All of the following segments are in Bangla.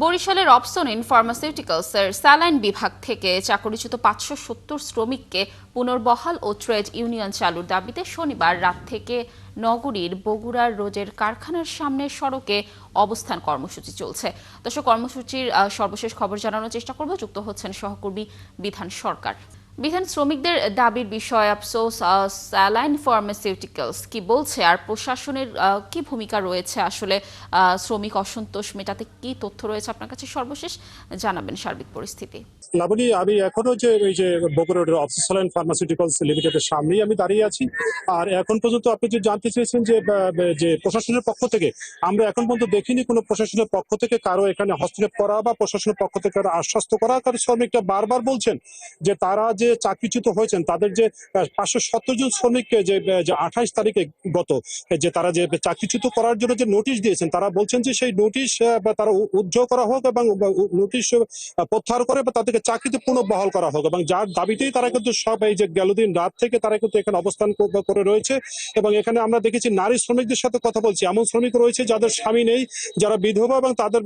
বরিশালের অপসনিন ফার্মাসিউটিক্যালসের স্যালাইন বিভাগ থেকে চাকরিচ্যুত ৫৭০ শ্রমিককে পুনর্বহাল ও ট্রেড ইউনিয়ন চালুর দাবিতে শনিবার রাত থেকে নগরীর বগুড়ার রোডের কারখানার সামনের সড়কে অবস্থান কর্মসূচি চলছে। দর্শক, কর্মসূচির সর্বশেষ খবর জানানোর চেষ্টা করব। যুক্ত হচ্ছেন সহকর্মী বিধান সরকার। বিধান, শ্রমিকদের দাবির বিষয় আফসোস স্যালাইন ফার্মাসিউটিক্যালস কি বলছে, আর প্রশাসনের কি ভূমিকা রয়েছে আসলে শ্রমিক অসন্তোষ মেটাতে? কি তথ্য রয়েছে আপনার কাছে? সর্বশেষ জানাবেন সার্বিক পরিস্থিতি। লাবণী, আমি এখনো যে বগুড়ার অক্সিসালাইন ফার্মাসিউটিক্যালস লিমিটেডের সামনেই আমি দাঁড়িয়ে আছি। আর এখন পর্যন্ত আপনি যে জানতে চেয়েছেন যে প্রশাসনের পক্ষ থেকে, আমরা এখন পর্যন্ত দেখিনি কোনো প্রশাসনের পক্ষ থেকে কারো এখানে হস্তক্ষেপ করা বা প্রশাসনের পক্ষ থেকে কারো আশ্বস্ত করা। কারণ শ্রমিকরা বারবার বলছেন যে তারা যে চাকরিচ্যুত হয়েছেন, তাদের যে ৫৭০ জন শ্রমিককে যে ২৮ তারিখে গত যে তারা যে চাকরিচ্যুত করার জন্য যে নোটিশ দিয়েছেন, তারা বলছেন যে সেই নোটিশ তারা উদ্ধার করা হোক এবং নোটিশ প্রত্যাহার করে বা তাদেরকে চাকরিতে পুনর্বহাল করা হোক, এবং যার দাবিতেই তারা কিন্তু সব এই যে গেল দিন রাত থেকে তারা কিন্তু এখানে অবস্থান করে রয়েছে। এবং এখানে আমরা দেখেছি নারী শ্রমিকদের সাথে কথা বলছি, এমন শ্রমিক রয়েছে যাদের স্বামী নেই, যারা বিধবা, এবং তাদের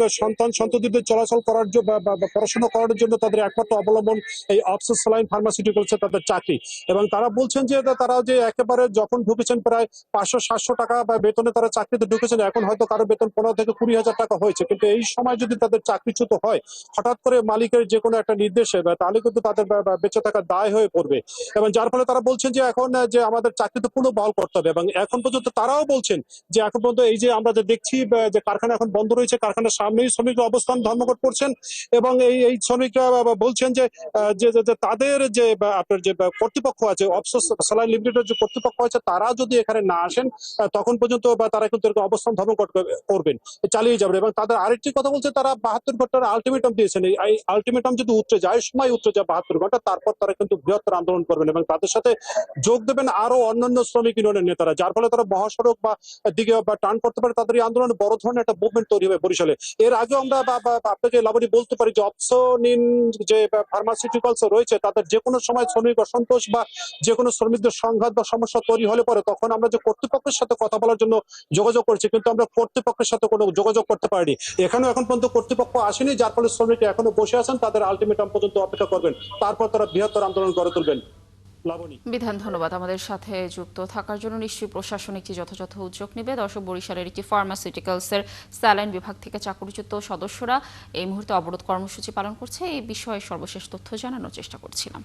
সন্ততিদের চলাচল করার জন্য বা পড়াশোনা করার জন্য তাদের একমাত্র অবলম্বন এই অক্সিসালাইন ফার্মাসিউটিক্যালসে তাদের চাকরি। এবং তারা বলছেন যে তারা যে একেবারে যখন ঢুকেছেন প্রায় ৫০০-৭০০ টাকা বা বেতনে তারা চাকরিতে ঢুকেছেন, এখন হয়তো কারো বেতন ১৫ থেকে ২০,০০০ টাকা হয়েছে, কিন্তু এই সময় যদি তাদের চাকরিচ্যুত হয় হঠাৎ করে মালিকের যে কোনো একটা নির্দেশে, তাহলে কিন্তু তাদের বেঁচে থাকার দায় হয়ে পড়বে। এবং যার ফলে তারা বলছেন যে এখন যে আমাদের চাকরিতে পুনর্বহাল করতে হবে। এবং এখন পর্যন্ত তারাও বলছেন যে এখন পর্যন্ত এই যে আমরা যে দেখছি যে কারখানা এখন বন্ধ রয়েছে, কারখানার সামনেই শ্রমিকরা অবস্থান ধর্মঘট করছেন। এবং এই শ্রমিকরা বলছেন যে তাদের যে আপনার যে কর্তৃপক্ষ আছে, অফসোস সালাইন লিমিটেডের যে কর্তৃপক্ষ আছে, তারা যদি এখানে না আসেন তখন পর্যন্ত তারা কিন্তু অবস্থান ধর্মঘট করবেন, চালিয়ে যাবেন। এবং তাদের আরেকটি কথা বলছে, তারা ৭২ ঘন্টার আলটিমেটাম দিয়েছেন। এই আলটিমেটাম যদি উঠে যায়, সময় উঠে যায় ৭২ ঘন্টা, তারপর তারা কিন্তু বৃহত্তর আন্দোলন করবেন এবং তাদের সাথে যোগ দেবেন আরো অন্যান্য শ্রমিক ইউনিয়নের নেতারা, যার ফলে তারা মহাসড়ক বা দিকে টার্ন করতে পারে। তাদের এই আন্দোলনে বড় ধরনের একটা মুভমেন্ট তৈরি হবে বরিশালে। এর আগে আমরা আপনাকে লাবণী বলতে পারি যে অপসনিন যে ফার্মাসিউটিক্যালস রয়েছে, তাদের যে কোনো সময় শ্রমিক অসন্তোষ বা যে কোনো শ্রমিকদের সংঘাত বা সমস্যা তৈরি হলে পরে তখন আমরা যে কর্তৃপক্ষের সাথে কথা বলার জন্য যোগাযোগ করছি, কিন্তু আমরা কর্তৃপক্ষের সাথে কোনো যোগাযোগ করতে পারিনি। এখানেও এখন পর্যন্ত কর্তৃপক্ষ আসেনি, যার ফলে শ্রমিকরা এখনো বসে আছেন, তাদের আলটিমেটাম পর্যন্ত অপেক্ষা করবেন, তারপর তারা বৃহত্তর আন্দোলন গড়ে তুলবেন। লাবণী। বিধান, ধন্যবাদ আমাদের সাথে যুক্ত থাকার জন্য। নিশ্চয়ই প্রশাসন একটি যথাযথ উদ্যোগ নেবে। দর্শক, বরিশালের একটি ফার্মাসিউটিক্যালসের স্যালাইন বিভাগ থেকে চাকরিচ্যুত সদস্যরা এই মুহূর্তে অবরোধ কর্মসূচি পালন করছে। এই বিষয়ে সর্বশেষ তথ্য জানানোর চেষ্টা করছিলাম।